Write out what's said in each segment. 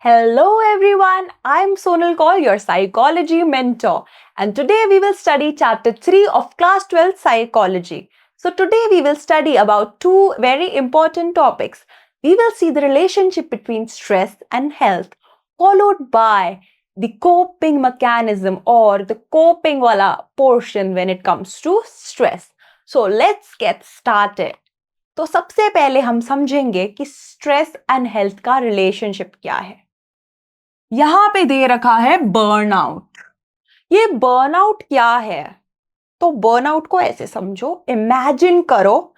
Hello everyone, I'm Sonal Kaul, your psychology mentor, and today we will study chapter 3 of class 12 psychology. So today we will study about two very important topics. We will see the relationship between stress and health, followed by the coping mechanism or the coping wala portion when it comes to stress. So let's get started. तो सबसे पहले हम समझेंगे कि stress and health का relationship क्या है। यहां पे दे रखा है बर्नआउट। ये बर्नआउट क्या है? तो बर्नआउट को ऐसे समझो, इमेजिन करो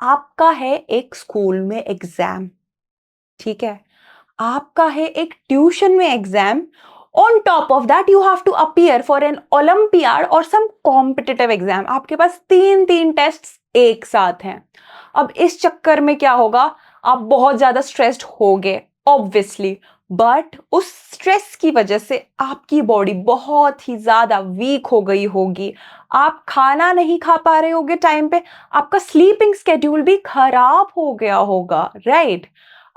आपका है एक स्कूल में एग्जाम, ठीक है? आपका है एक ट्यूशन में exam. On top of that you have to appear for an olympiad और सम कॉम्पिटिटिव एग्जाम। आपके पास तीन तीन टेस्ट एक साथ हैं। अब इस चक्कर में क्या होगा, आप बहुत ज्यादा स्ट्रेस्ड होगे ऑब्वियसली, बट उस स्ट्रेस की वजह से आपकी बॉडी बहुत ही ज्यादा वीक हो गई होगी। आप खाना नहीं खा पा रहे होगे टाइम पे, आपका स्लीपिंग स्केड्यूल भी खराब हो गया होगा, राइट?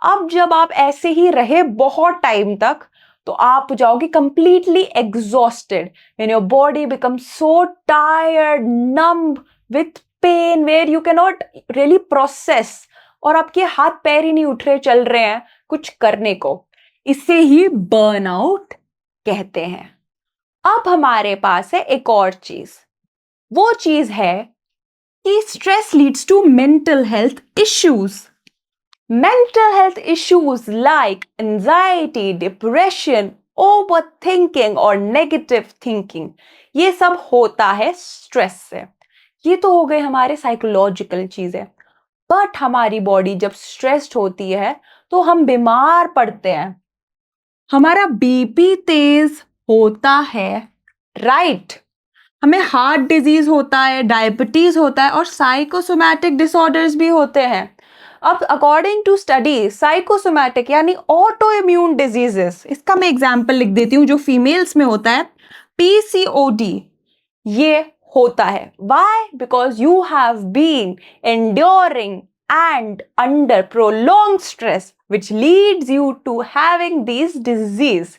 अब जब आप ऐसे ही रहे बहुत टाइम तक, तो आप हो जाओगे completely exhausted when your body becomes so tired, numb with pain where you can not really process, और आपके हाथ पैर ही नहीं उठ रहे, चल रहे हैं कुछ करने को। इसे ही बर्नआउट कहते हैं। अब हमारे पास है एक और चीज। वो चीज है कि stress leads to mental health issues. Mental health issues like anxiety, depression, overthinking और negative thinking, ये सब होता है स्ट्रेस से। ये तो हो गए हमारे साइकोलॉजिकल चीजें। बट हमारी बॉडी जब स्ट्रेस्ड होती है तो हम बीमार पड़ते हैं, हमारा बीपी तेज होता है, राइट? हमें हार्ट डिजीज होता है, डायबिटीज होता है और साइकोसोमैटिक डिसऑर्डर्स भी होते हैं। अब अकॉर्डिंग टू स्टडी साइकोसोमैटिक यानी ऑटो इम्यून डिजीजेस, इसका मैं एग्जांपल लिख देती हूँ, जो फीमेल्स में होता है पीसीओडी, ये होता है। Why? Because you have been enduring and under prolonged stress which leads you to having these disease.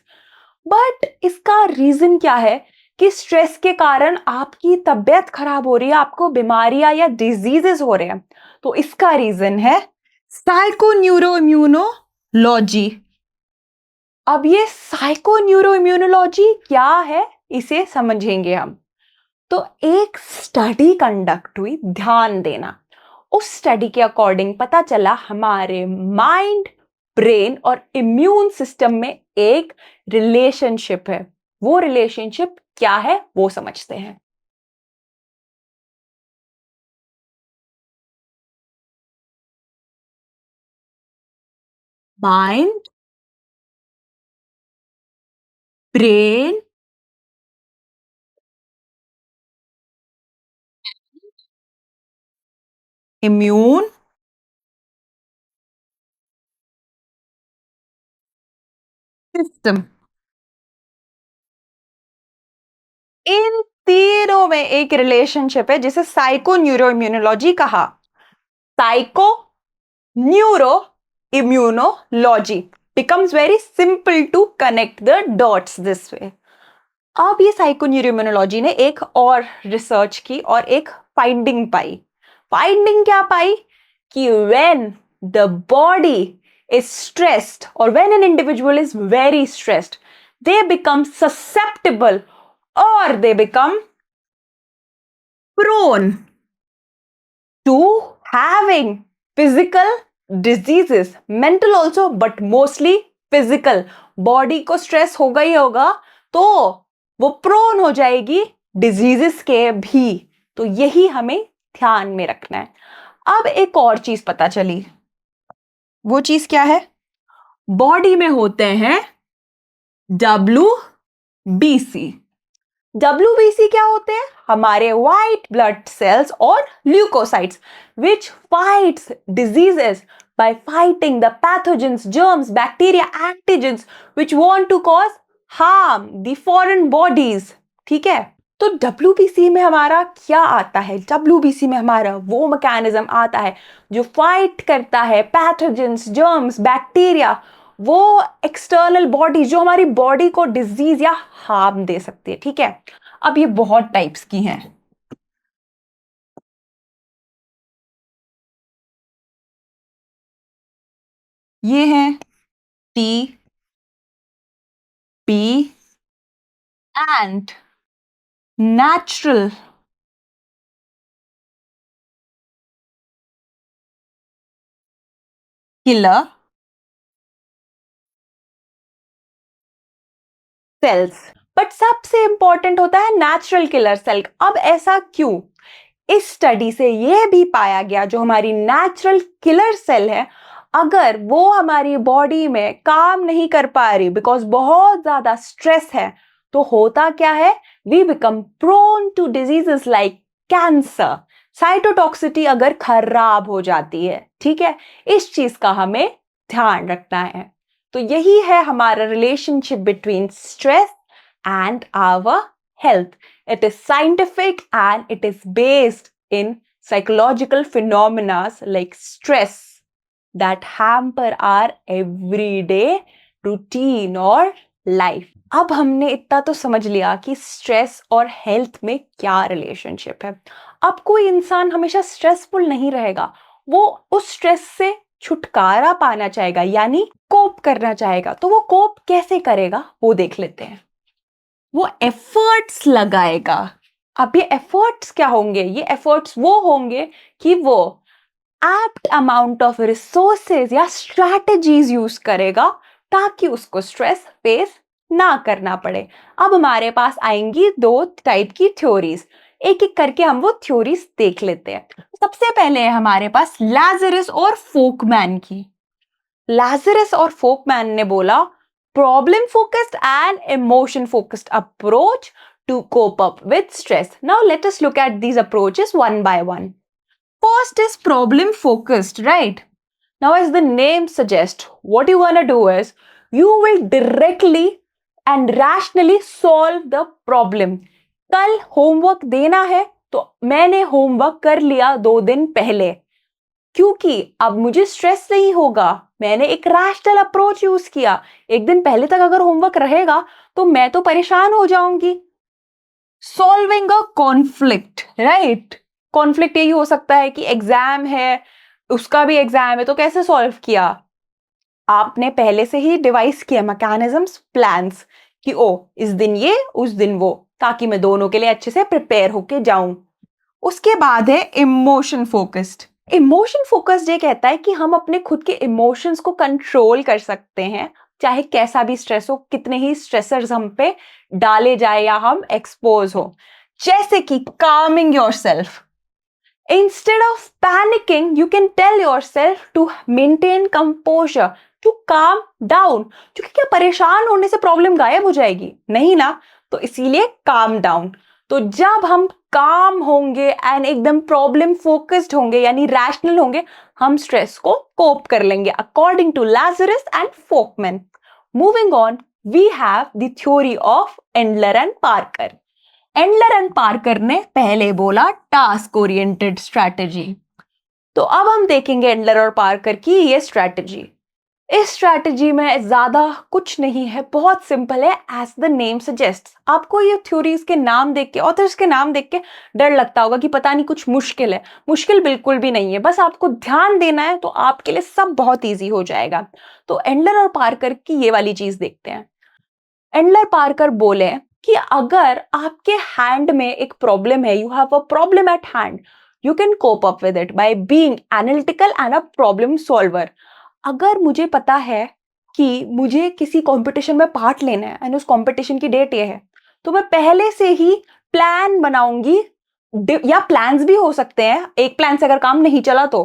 But इसका रीजन क्या है कि स्ट्रेस के कारण आपकी तबीयत खराब हो रही है, आपको बीमारियां या डिजीजेस हो रहे हैं? तो इसका रीजन है साइकोन्यूरोइम्यूनोलॉजी। अब ये साइकोन्यूरोइम्यूनोलॉजी क्या है, इसे समझेंगे हम। तो एक स्टडी कंडक्ट हुई, ध्यान देना। उस स्टडी के अकॉर्डिंग पता चला हमारे माइंड, ब्रेन और इम्यून सिस्टम में एक रिलेशनशिप है। वो रिलेशनशिप क्या है वो समझते हैं। माइंड, ब्रेन, इम्यून सिस्टम, इन तीनों में एक रिलेशनशिप है जिसे साइको न्यूरो इम्यूनोलॉजी कहा। Psycho neuro immunology becomes very simple to connect the dots this way. अब ये साइको न्यूरो इम्यूनोलॉजी ने एक और रिसर्च की और एक फाइंडिंग पाई। फाइंडिंग क्या पाई कि when the body is stressed or when an individual is very stressed, they become susceptible or they become prone to having physical diseases, mental also but mostly physical. Body को stress होगा ही होगा तो वो prone हो जाएगी diseases के भी। तो यही हमें ध्यान में रखना है। अब एक और चीज पता चली, वो चीज क्या है? बॉडी में होते हैं WBC। WBC क्या होते हैं? हमारे व्हाइट ब्लड सेल्स और leukocytes which fights diseases by fighting the pathogens, germs, bacteria, antigens which want to cause harm the foreign bodies. ठीक है? तो WBC में हमारा क्या आता है? WBC में हमारा वो मैकेनिज्म आता है जो फाइट करता है पैथोजेंस, जर्म्स, बैक्टीरिया वो एक्सटर्नल बॉडी जो हमारी बॉडी को डिजीज या हार्म दे सकती है, ठीक है। अब ये बहुत टाइप्स की हैं। ये हैं T, P and natural killer cells. But सबसे इंपॉर्टेंट होता है नेचुरल किलर सेल। अब ऐसा क्यों? इस स्टडी से यह भी पाया गया जो हमारी नेचुरल किलर सेल है, अगर वो हमारी बॉडी में काम नहीं कर पा रही बिकॉज बहुत ज्यादा स्ट्रेस है, तो होता क्या है, we become prone to diseases like cancer. Cytotoxicity अगर खराब हो जाती है, ठीक है, इस चीज का हमें ध्यान रखना है। तो यही है हमारा relationship between stress and our health. It is scientific and it is based in psychological phenomena like stress that hamper our everyday routine or life. अब हमने इतना तो समझ लिया कि स्ट्रेस और हेल्थ में क्या रिलेशनशिप है। अब कोई इंसान हमेशा स्ट्रेसफुल नहीं रहेगा, वो उस स्ट्रेस से छुटकारा पाना चाहेगा, यानी कोप करना चाहेगा। तो वो कोप कैसे करेगा वो देख लेते हैं। वो एफर्ट्स लगाएगा। अब ये एफर्ट्स क्या होंगे? ये एफर्ट्स वो होंगे कि वो एप्ट अमाउंट ऑफ रिसोर्सेज या स्ट्रैटेजीज यूज करेगा ताकि उसको स्ट्रेस फेस ना करना पड़े। अब हमारे पास आएंगी दो टाइप की थ्योरीज, एक एक करके हम वो थ्योरीज देख लेते हैं। सबसे पहले है हमारे पास लाजरस और फोकमैन की। लाजरस और फोकमैन ने बोला problem focused and emotion focused approach to cope up with stress. Now let us look at these approaches one by one. First is problem focused, right? Now as the name suggests, what you want to do is you will directly and rationally solve the problem. कल homework देना है तो मैंने homework कर लिया 2 दिन पहले, क्योंकि अब मुझे स्ट्रेस नहीं होगा, मैंने एक रैशनल अप्रोच यूज किया। एक दिन पहले तक अगर होमवर्क रहेगा तो मैं तो परेशान हो जाऊंगी। Solving a conflict, right? Conflict यही हो सकता है कि एग्जाम है, उसका भी एग्जाम है, तो कैसे सॉल्व किया? आपने पहले से ही डिवाइस किया मैकेनिज्म्स, प्लान्स कि ओ इस दिन ये उस दिन वो, ताकि मैं दोनों के लिए अच्छे से प्रिपेयर होके जाऊं। उसके बाद है इमोशन फोकस्ड। इमोशन फोकस्ड ये कहता है कि हम अपने खुद के इमोशंस को कंट्रोल कर सकते हैं, चाहे कैसा भी स्ट्रेस हो, कितने ही स्ट्रेसर्स हम पे डाले जाए या हम एक्सपोज हो। जैसे कि calming yourself. Instead of panicking, you can tell yourself to maintain composure, to calm down. क्योंकि क्या परेशान होने से प्रॉब्लम गायब हो जाएगी? नहीं ना, तो इसीलिए calm down. तो जब हम काम होंगे एंड एकदम प्रॉब्लम फोकस्ड होंगे यानी रैशनल होंगे, हम स्ट्रेस को कोप कर लेंगे according to Lazarus and Folkman. Moving on, we have the theory of Endler and Parker. Endler and Parker ने पहले बोला टास्क ओरिएंटेड स्ट्रैटेजी, तो अब हम देखेंगे एंडलर और पार्कर की ये स्ट्रैटेजी। इस स्ट्रैटेजी में ज्यादा कुछ नहीं है, बहुत सिंपल है, एज द नेम सजेस्ट्स। आपको ये थ्योरीज के नाम देख के, ऑथर्स के नाम देख के डर लगता होगा कि पता नहीं कुछ मुश्किल है। मुश्किल बिल्कुल भी नहीं है, बस आपको ध्यान देना है तो आपके लिए सब बहुत ईजी हो जाएगा। तो एंडलर और पार्कर की ये वाली चीज देखते हैं। एंडलर पार्कर बोले कि अगर आपके हैंड में एक प्रॉब्लम है, you have a problem at hand, you can cope up with it by being analytical and a problem solver. अगर मुझे पता है कि मुझे किसी कंपटीशन में पार्ट लेना है एंड उस कंपटीशन की डेट ये है, तो मैं पहले से ही प्लान बनाऊंगी, या प्लान्स भी हो सकते हैं, एक प्लान से अगर काम नहीं चला तो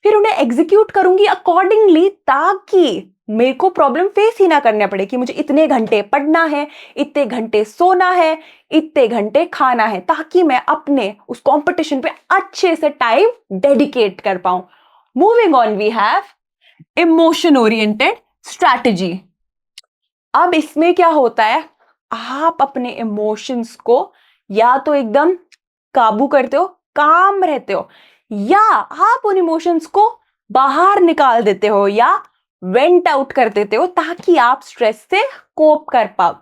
फिर उन्हें एग्जीक्यूट करूंगी अकॉर्डिंगली, ताकि मेरे को प्रॉब्लम फेस ही ना करने पड़े कि मुझे इतने घंटे पढ़ना है, इतने घंटे सोना है, इतने घंटे खाना है, ताकि मैं अपने उस कंपटीशन पे अच्छे से टाइम डेडिकेट कर पाऊं। Moving on, we have emotion oriented strategy. अब इसमें क्या होता है, आप अपने इमोशंस को या तो एकदम काबू करते हो, काम रहते हो, या आप उन इमोशंस को बाहर निकाल देते हो या वेंट आउट कर देते हो ताकि आप स्ट्रेस से कोप कर पाओ।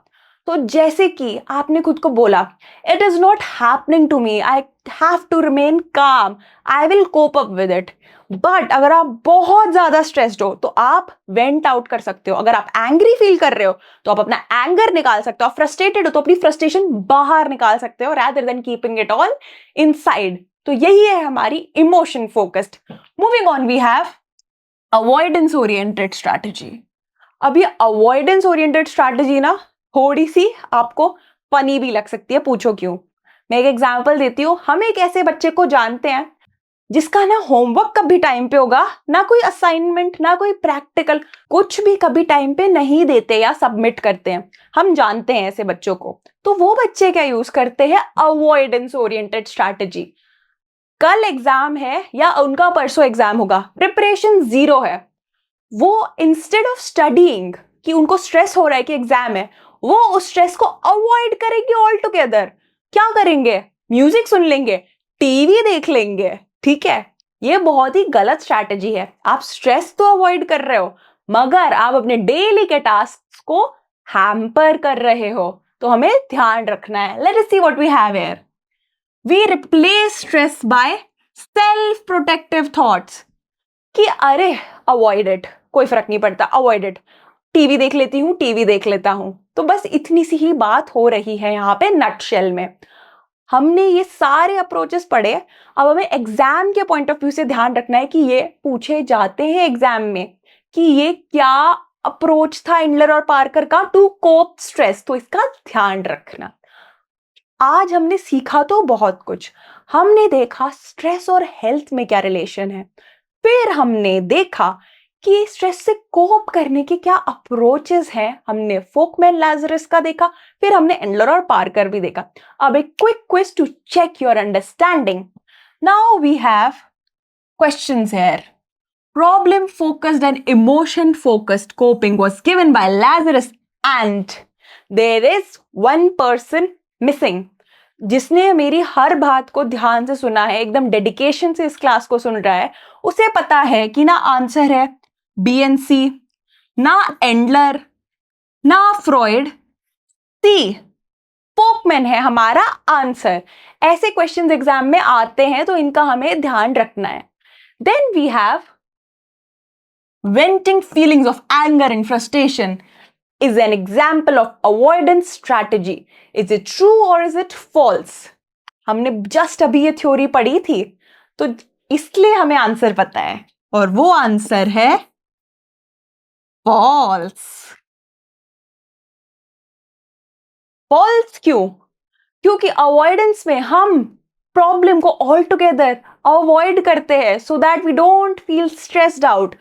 तो जैसे कि आपने खुद को बोला, it is not happening to me, I have to remain calm, I will cope up with it. But अगर आप बहुत ज्यादा स्ट्रेस्ड हो तो आप वेंट आउट कर सकते हो। अगर आप एंग्री फील कर रहे हो तो आप अपना एंगर निकाल सकते हो। आप फ्रस्ट्रेटेड हो तो अपनी फ्रस्ट्रेशन बाहर निकाल सकते हो rather than keeping it all inside। तो यही है हमारी emotion focused. Moving on, we have avoidance oriented strategy. अब ये अवॉइडेंस ओरिएंटेड स्ट्रैटेजी ना थोड़ी सी आपको फनी भी लग सकती है, पूछो क्यों। मैं एक एग्जांपल देती हूँ। हम एक ऐसे बच्चे को जानते हैं जिसका ना होमवर्क कभी टाइम पे होगा, ना कोई असाइनमेंट, ना कोई प्रैक्टिकल, कुछ भी कभी टाइम पे नहीं देते या सबमिट करते हैं। हम जानते हैं ऐसे बच्चों को। तो वो बच्चे क्या यूज करते हैं? Avoidance oriented strategy. कल एग्जाम है या उनका परसों एग्जाम होगा, प्रिपरेशन जीरो है, वो इंस्टेड ऑफ स्टडीइंग कि उनको स्ट्रेस हो रहा है कि एग्जाम है, वो उस स्ट्रेस को अवॉइड करेंगे ऑल टुगेदर। क्या करेंगे? म्यूजिक सुन लेंगे, टीवी देख लेंगे। ठीक है, ये बहुत ही गलत स्ट्रैटेजी है। आप स्ट्रेस तो अवॉइड कर रहे हो मगर आप अपने डेली के टास्क को हैम्पर कर रहे हो। तो हमें ध्यान रखना है। Let us see what we have here. We replace stress by self protective thoughts कि अरे अवॉइड इट, कोई फर्क नहीं पड़ता, अवॉइड इट, टीवी देख लेती हूँ, टीवी देख लेता हूँ। तो बस इतनी सी ही बात हो रही है यहाँ पे नटशेल में। हमने ये सारे अप्रोचेस पढ़े। अब हमें एग्जाम के पॉइंट ऑफ व्यू से ध्यान रखना है कि ये पूछे जाते हैं एग्जाम में कि ये क्या अप्रोच था इंडलर और पार्कर का टू कोप स्ट्रेस। तो इसका ध्यान रखना। आज हमने सीखा तो बहुत कुछ। हमने देखा स्ट्रेस और हेल्थ में क्या रिलेशन है, फिर हमने देखा कि स्ट्रेस से कोप करने के क्या अप्रोचेस हैं। हमने फोकमैन लाजरस का देखा, फिर हमने एंडलर और पार्कर भी देखा। अब एक quick quiz to check your understanding. Now we have questions here. Problem focused and emotion focused coping was given by Lazarus and there is one person missing जिसने मेरी हर बात को ध्यान से सुना है, एकदम डेडिकेशन से इस क्लास को सुन रहा है। उसे पता है कि ना आंसर है बीएनसी, ना एंडलर, ना फ्रॉइड, सी फोकमैन है हमारा आंसर। ऐसे क्वेश्चंस एग्जाम में आते हैं तो इनका हमें ध्यान रखना है। Then we have venting feelings of anger and frustration is an example of avoidance strategy. Is it true or is it false? हमने जस्ट अभी ये थ्योरी पढ़ी थी तो इसलिए हमें आंसर पता है और वो आंसर है false। false क्यों? क्योंकि अवॉइडेंस में हम प्रॉब्लम को ऑल टुगेदर अवॉइड करते हैं so that we don't feel stressed out.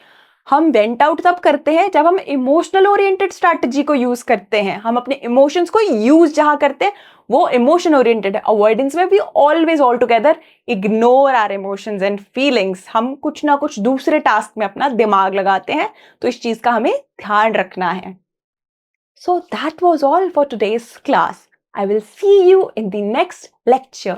हम वेंट आउट तब करते हैं जब हम इमोशनल ओरिएंटेड स्ट्रैटेजी को यूज करते हैं। हम अपने इमोशंस को यूज जहां करते हैं वो इमोशन ओरिएंटेड है। अवॉइडेंस में भी always all together ignore our emotions and feelings. हम कुछ ना कुछ दूसरे टास्क में अपना दिमाग लगाते हैं। तो इस चीज का हमें ध्यान रखना है। So that was all for today's class. I will see you in the next lecture.